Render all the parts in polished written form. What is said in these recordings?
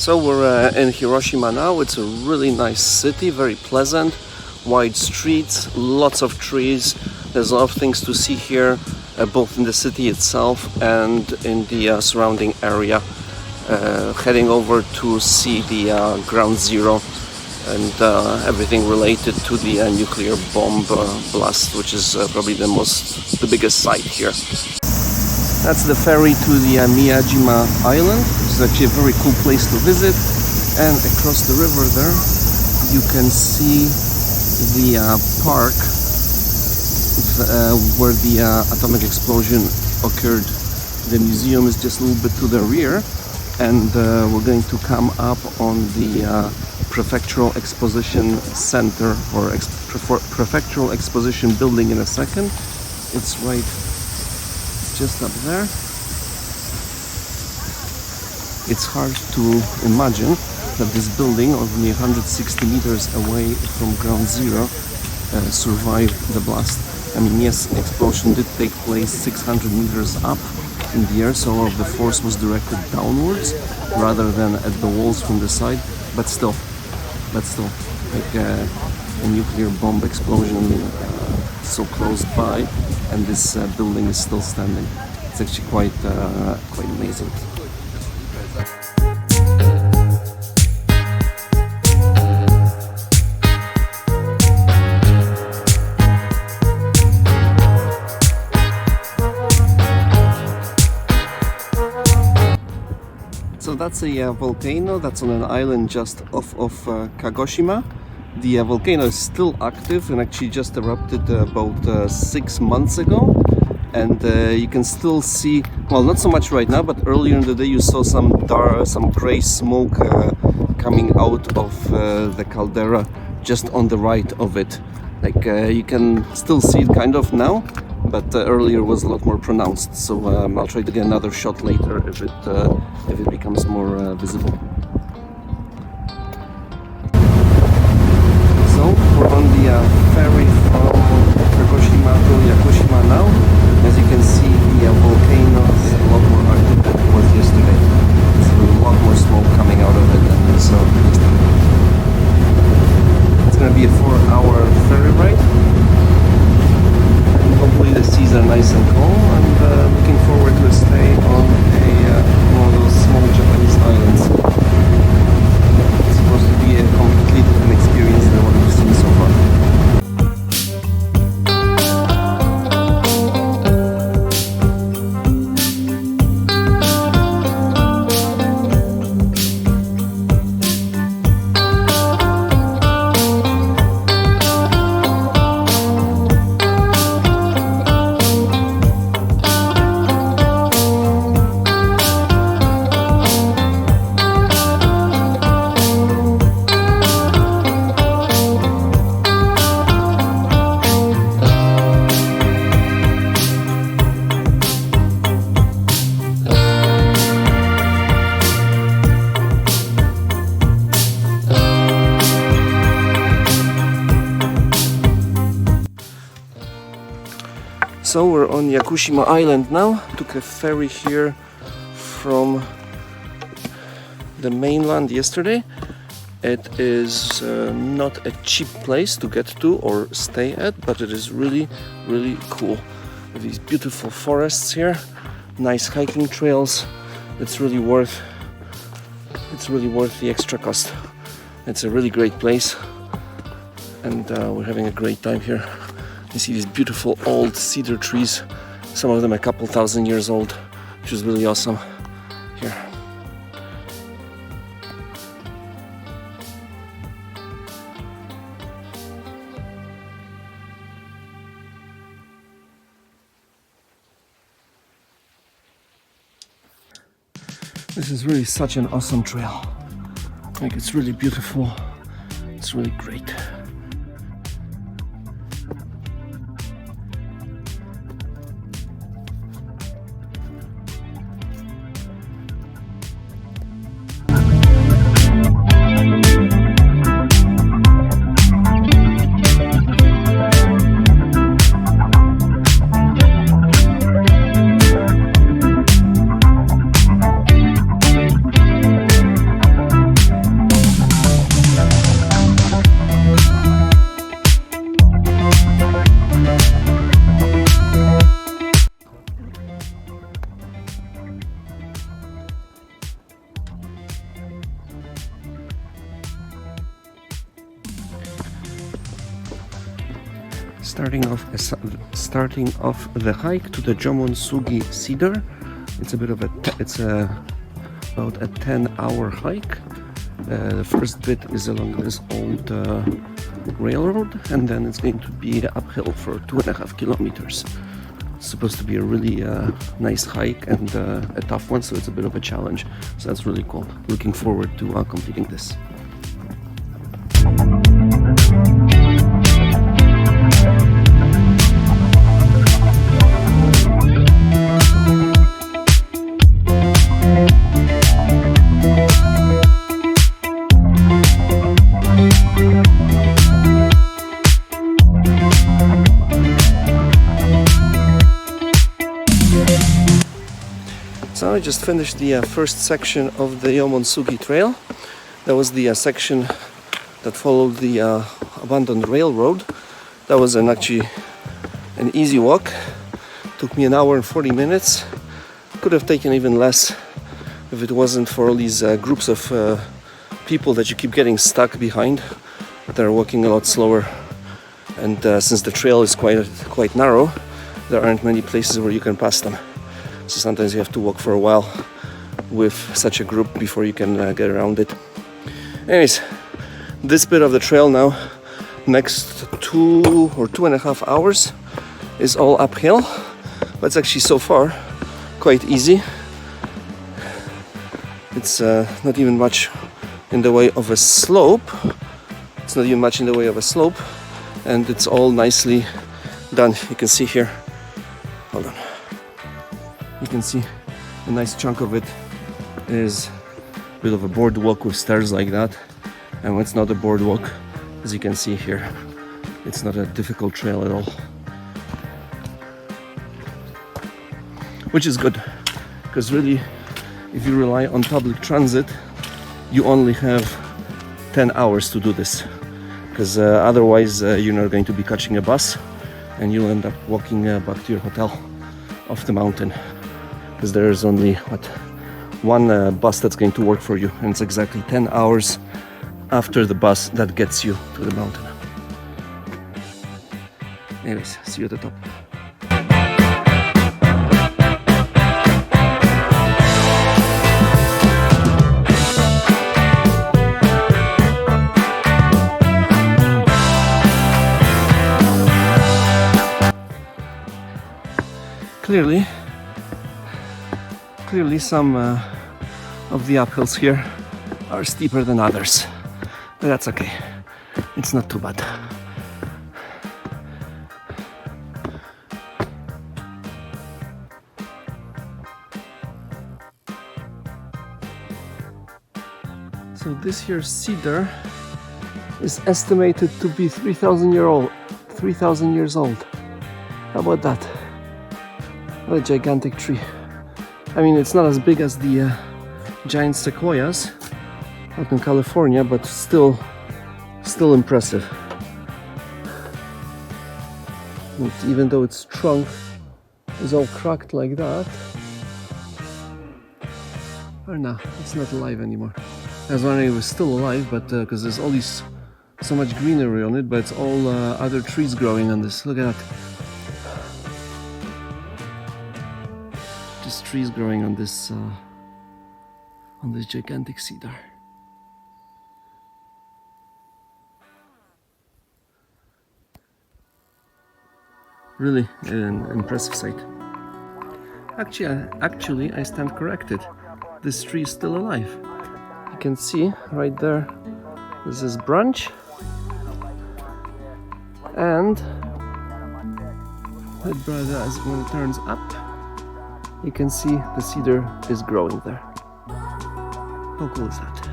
So we're in Hiroshima now. It's a really nice city, very pleasant, wide streets, lots of trees. There's a lot of things to see here, both in the city itself and in the surrounding area. Heading over to see the ground zero and everything related to the nuclear bomb blast, which is probably the biggest site here. That's the ferry to the Miyajima Island, which is actually a very cool place to visit. And across the river there, you can see the park where the atomic explosion occurred. The museum is just a little bit to the rear, and we're going to come up on the Prefectural Exposition Center or Prefectural Exposition Building in a second. It's right just up there. It's hard to imagine that this building, only 160 meters away from ground zero, survived the blast. I mean, yes, the explosion did take place 600 meters up in the air, so all of the force was directed downwards rather than at the walls from the side, but still, like a nuclear bomb explosion so close by, and this building is still standing. It's actually quite amazing. So that's a volcano that's on an island just off of Kagoshima. The volcano is still active and actually just erupted about 6 months ago. And you can still see, well, not so much right now, but earlier in the day you saw some gray smoke coming out of the caldera just on the right of it. Like you can still see it kind of now, but earlier was a lot more pronounced. So I'll try to get another shot later if it becomes more visible. So we're on the ferry from Kagoshima to Yakushima now. As you can see, the volcano is a lot more active than it was yesterday. There's a lot more smoke coming out of it, and so it's going to be a 4-hour ferry ride. And hopefully the seas are nice and calm, and looking forward to a stay on one of those small Japanese islands. It's supposed to be a completely different experience than what we've seen so far. So we're on Yakushima Island now. Took a ferry here from the mainland yesterday. It is not a cheap place to get to or stay at, but it is really, really cool. These beautiful forests here, nice hiking trails. It's really worth the extra cost. It's a really great place, and we're having a great time here. You see these beautiful old cedar trees, some of them a couple thousand years old, which is really awesome here. This is really such an awesome trail. Like, it's really beautiful. It's really great. Starting off the hike to the Jomon-sugi Cedar. It's about a 10-hour hike. The first bit is along this old railroad, and then it's going to be uphill for 2.5 kilometers. It's supposed to be a really nice hike and a tough one, so it's a bit of a challenge. So that's really cool. Looking forward to completing this. So I just finished the first section of the Jomon-sugi Trail. That was the section that followed the abandoned railroad. That was actually an easy walk. Took me 1 hour and 40 minutes. Could have taken even less if it wasn't for all these groups of people that you keep getting stuck behind. They're walking a lot slower, and since the trail is quite narrow, there aren't many places where you can pass them. So sometimes you have to walk for a while with such a group before you can get around it. Anyways, this bit of the trail now, next 2 or 2.5 hours, is all uphill, but it's actually so far quite easy. It's not even much in the way of a slope. And it's all nicely done. You can see here. Hold on. You can see a nice chunk of it is a bit of a boardwalk with stairs like that, and when it's not a boardwalk, as you can see here, it's not a difficult trail at all, which is good, because really, if you rely on public transit, you only have 10 hours to do this, because otherwise you're not going to be catching a bus and you'll end up walking back to your hotel off the mountain. Because there's only one bus that's going to work for you, and it's exactly 10 hours after the bus that gets you to the mountain. Anyways, see you at the top. Clearly some of the uphills here are steeper than others, but that's okay. It's not too bad. So this here cedar is estimated to be 3,000 years old. How about that? What a gigantic tree. I mean, it's not as big as the giant sequoias out in California, but still impressive. And even though its trunk is all cracked like that, or no, it's not alive anymore. I was wondering if it was still alive, but because there's so much greenery on it, but it's all other trees growing on this. Look at that. Just trees growing on this gigantic cedar. Really an impressive sight. Actually, I stand corrected. this tree is still alive. You can see right there, this is branch, and as when it turns up, you can see the cedar is growing there. How cool is that?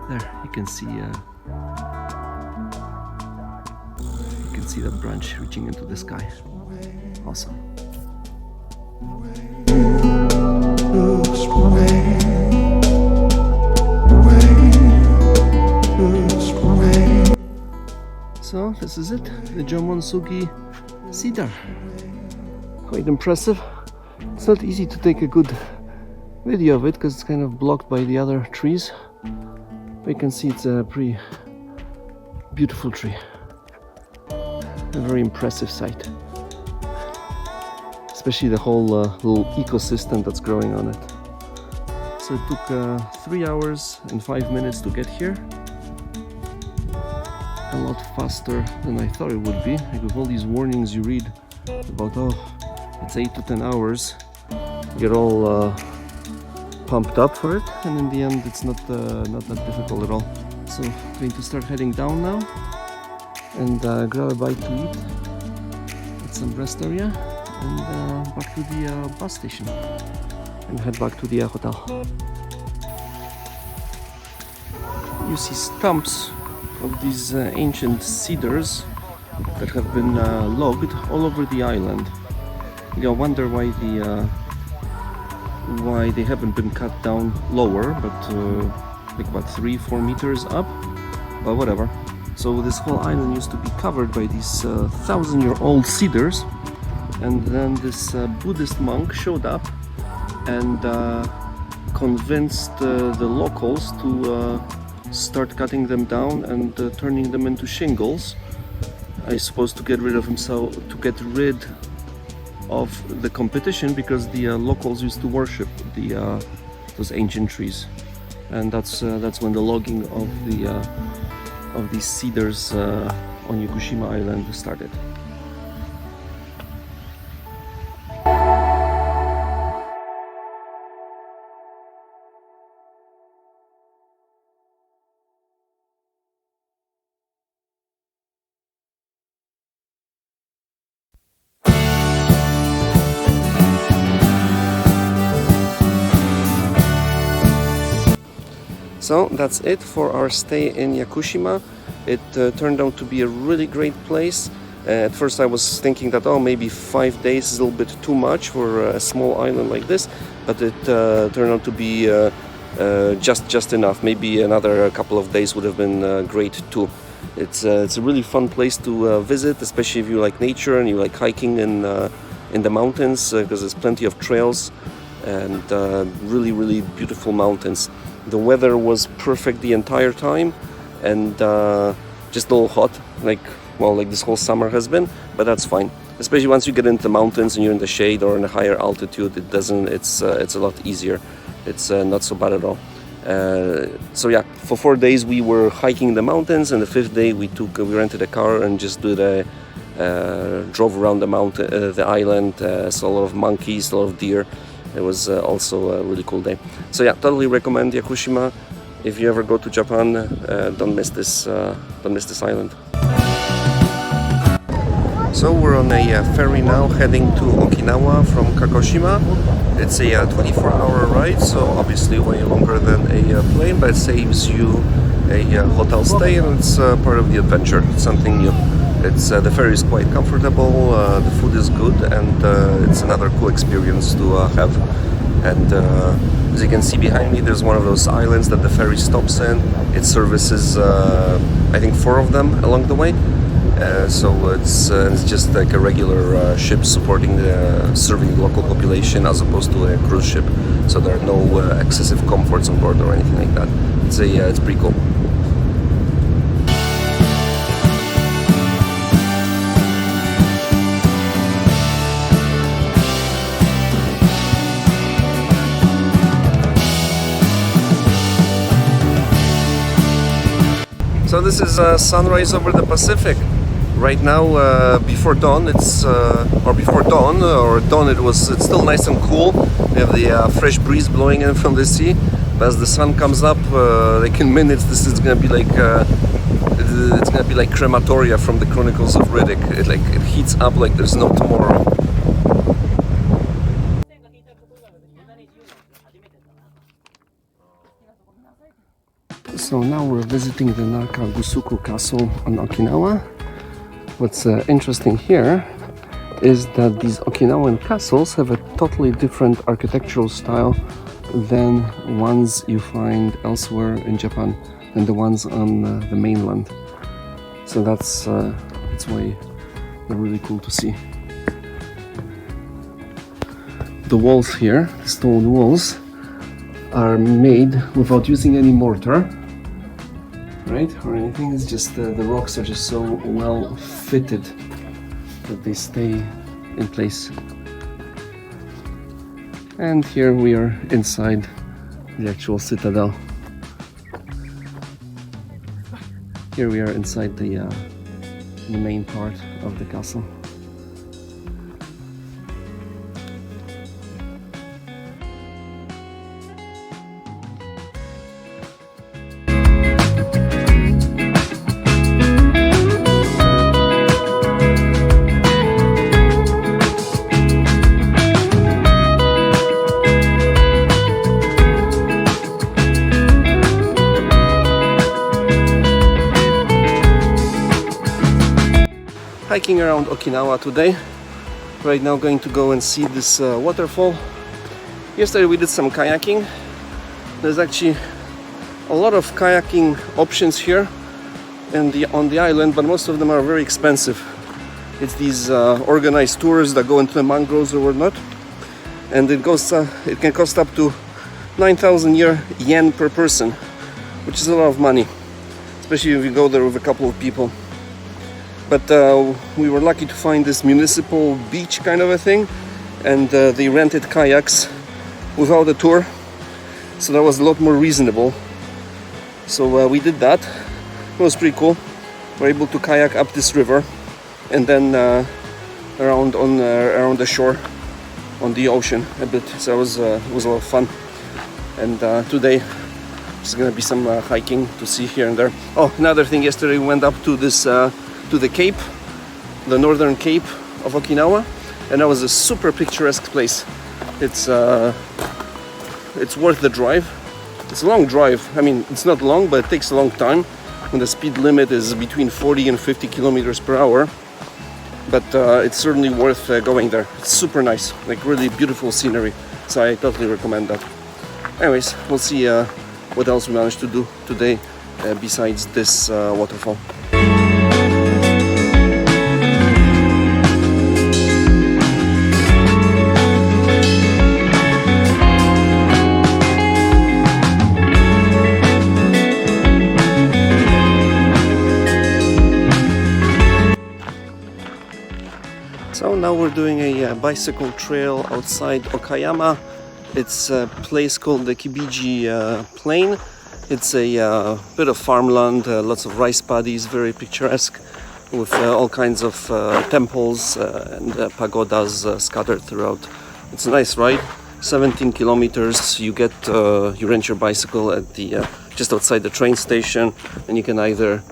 There, you can see the branch reaching into the sky. Awesome. So this is it, the Jamonsugi cedar. Quite impressive. It's not easy to take a good video of it because it's kind of blocked by the other trees. But you can see it's a pretty beautiful tree. A very impressive sight. Especially the whole little ecosystem that's growing on it. So it took 3 hours and 5 minutes to get here. A lot faster than I thought it would be. Like with all these warnings you read about, oh, it's 8 to 10 hours, you get all pumped up for it, and in the end it's not that difficult at all. So I'm going to start heading down now and grab a bite to eat at some rest area, and back to the bus station and head back to the hotel. You see stumps of these ancient cedars that have been logged all over the island. You wonder why they haven't been cut down lower, but like about 3-4 meters up, but whatever. So this whole island used to be covered by these 1,000-year-old cedars, and then this Buddhist monk showed up and convinced the locals to start cutting them down and turning them into shingles. I suppose to get rid of the competition, because the locals used to worship those ancient trees, and that's when the logging of these cedars on Yakushima Island started. So that's it for our stay in Yakushima. It turned out to be a really great place. At first I was thinking that, oh, maybe 5 days is a little bit too much for a small island like this, but it turned out to be just enough. Maybe another couple of days would have been great too. It's a really fun place to visit, especially if you like nature and you like hiking in the mountains, because there's plenty of trails and really beautiful mountains. The weather was perfect the entire time, and just a little hot, like this whole summer has been, but that's fine. Especially once you get into the mountains and you're in the shade or in a higher altitude, it's a lot easier. It's not so bad at all. So yeah, for 4 days we were hiking the mountains, and the 5th day we rented a car and just drove around the island. Saw a lot of monkeys, a lot of deer. It was also a really cool day. So yeah, totally recommend Yakushima. If you ever go to Japan, don't miss this island. So we're on a ferry now, heading to Okinawa from Kagoshima. It's a 24-hour ride, so obviously way longer than a plane, but it saves you a hotel stay, and it's part of the adventure. It's something new. The ferry is quite comfortable, the food is good, and it's another cool experience to have. And as you can see behind me, there's one of those islands that the ferry stops in. It services, I think, 4 of them along the way. So it's just like a regular ship serving the local population, as opposed to a cruise ship. So there are no excessive comforts on board or anything like that. It's pretty cool. So this is sunrise over the Pacific. Right now, before dawn, it's or before dawn or dawn, it's still nice and cool. We have the fresh breeze blowing in from the sea. But as the sun comes up, like in minutes, this is gonna be like it's gonna be like crematoria from the Chronicles of Riddick. It heats up like there's no tomorrow. So now we're visiting the Nakagusuku Castle on Okinawa. What's interesting here is that these Okinawan castles have a totally different architectural style than ones you find elsewhere in Japan, than the ones on the mainland. So that's why they're really cool to see. The walls here, the stone walls, are made without using any mortar, right, or anything. It's just the rocks are just so well fitted that they stay in place. And here we are inside the actual citadel. Here we are inside the main part of the castle. Hiking around Okinawa today. Right now going to go and see this waterfall. Yesterday we did some kayaking. There's actually a lot of kayaking options here on the island, but most of them are very expensive. It's these organized tours that go into the mangroves or whatnot, and it can cost up to 9,000 yen per person, which is a lot of money, especially if you go there with a couple of people. But we were lucky to find this municipal beach kind of a thing, and they rented kayaks without a tour, so that was a lot more reasonable. So we did that. It was pretty cool. We're able to kayak up this river and then around the shore on the ocean a bit. So it was a lot of fun. And today there's gonna be some hiking to see here and there. Oh, another thing, yesterday we went up to this to the Cape, the northern Cape of Okinawa, and that was a super picturesque place. It's worth the drive. It's a long drive. I mean, it's not long, but it takes a long time when the speed limit is between 40 and 50 kilometers per hour. But it's certainly worth going there. It's super nice, like really beautiful scenery. So I totally recommend that. Anyways, we'll see what else we managed to do today besides this waterfall. So now we're doing a bicycle trail outside Okayama. It's a place called the Kibiji Plain. It's a bit of farmland, lots of rice paddies, very picturesque, with all kinds of temples and pagodas scattered throughout. It's a nice ride. 17 kilometers. You rent your bicycle at the just outside the train station, and you can either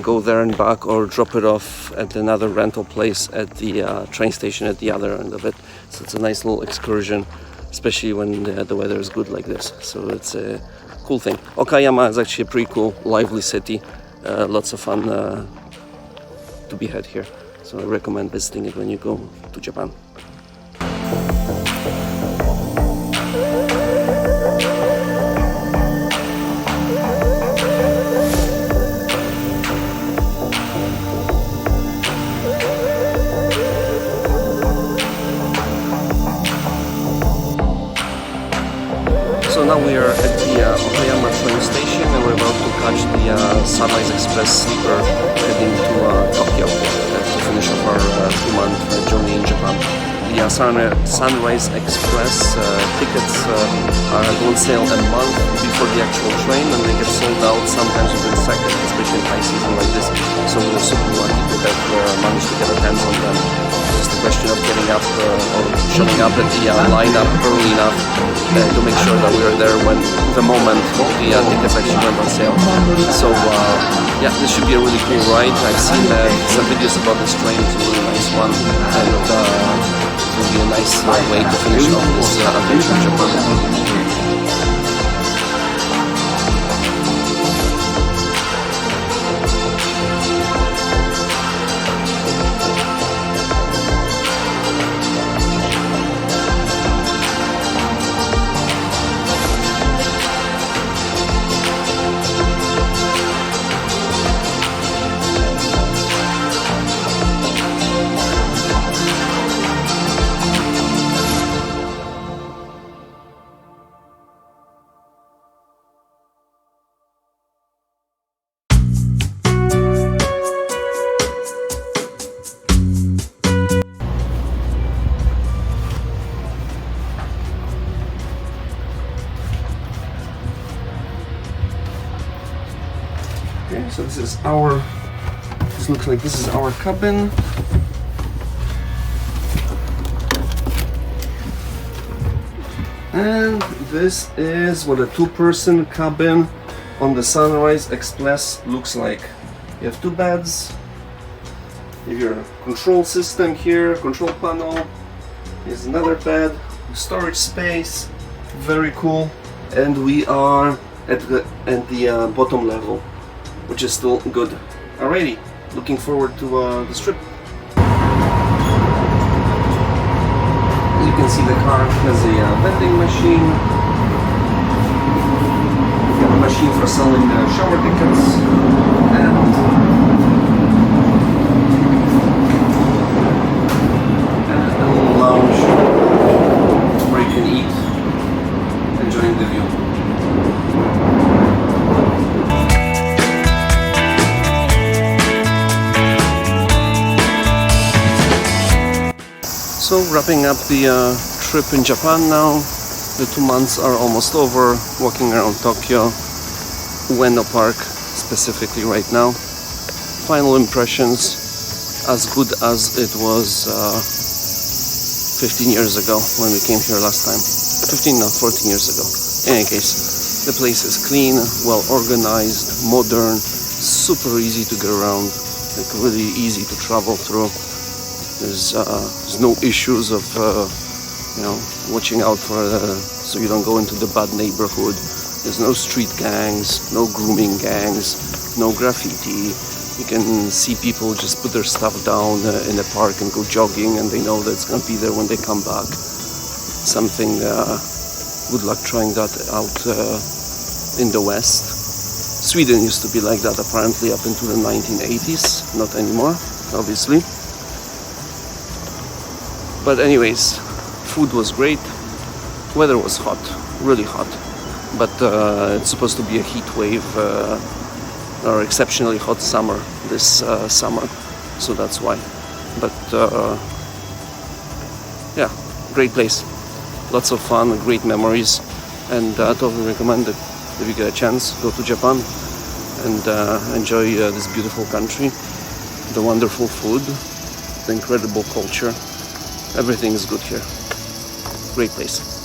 go there and back or drop it off at another rental place at the train station at the other end of it. So it's a nice little excursion, especially when the weather is good like this. So it's a cool thing. Okayama is actually a pretty cool, lively city. Lots of fun to be had here. So I recommend visiting it when you go to Japan. So now we are at the Okayama train station, and we're about to catch the Sunrise Express sleeper heading to Tokyo to finish off our 2-month journey in Japan. the Sunrise Express tickets are on sale a month before the actual train, and they get sold out sometimes within seconds, especially in high season like this. So we were super lucky to have managed to get our hands on them. Just a question of getting up or showing up at the lineup early enough to make sure that we are there when the moment the tickets actually went on sale. So yeah, this should be a really cool ride. I've seen some videos about this train. It's a really nice one, and it will be a nice way to finish off this adventure in Japan. Okay, so this looks like this is our cabin. And this is what a two-person cabin on the Sunrise Express looks like. You have two beds, you have your control system here, control panel, here's another bed, storage space, very cool. And we are at the bottom level, which is still good. Alrighty, looking forward to this trip. As you can see, the car has a vending machine. We've got a machine for selling shower tickets, and a little lounge where you can eat, enjoying the view. So wrapping up the trip in Japan now. The 2 months are almost over, walking around Tokyo, Ueno Park specifically right now. Final impressions, as good as it was 15 years ago when we came here last time. 14 years ago. In any case, the place is clean, well organized, modern, super easy to get around, like really easy to travel through. There's no issues of watching out for so you don't go into the bad neighborhood. There's no street gangs, no grooming gangs, no graffiti. You can see people just put their stuff down in the park and go jogging, and they know that it's gonna be there when they come back. Something good luck trying that out in the West. Sweden used to be like that apparently up into the 1980s, not anymore, obviously. But anyways, food was great, weather was hot, really hot, but it's supposed to be a heat wave or exceptionally hot summer this summer, so that's why. But yeah, great place, lots of fun, great memories, and I totally recommend it. If you get a chance, go to Japan and enjoy this beautiful country, the wonderful food, the incredible culture. Everything is good here. Great place.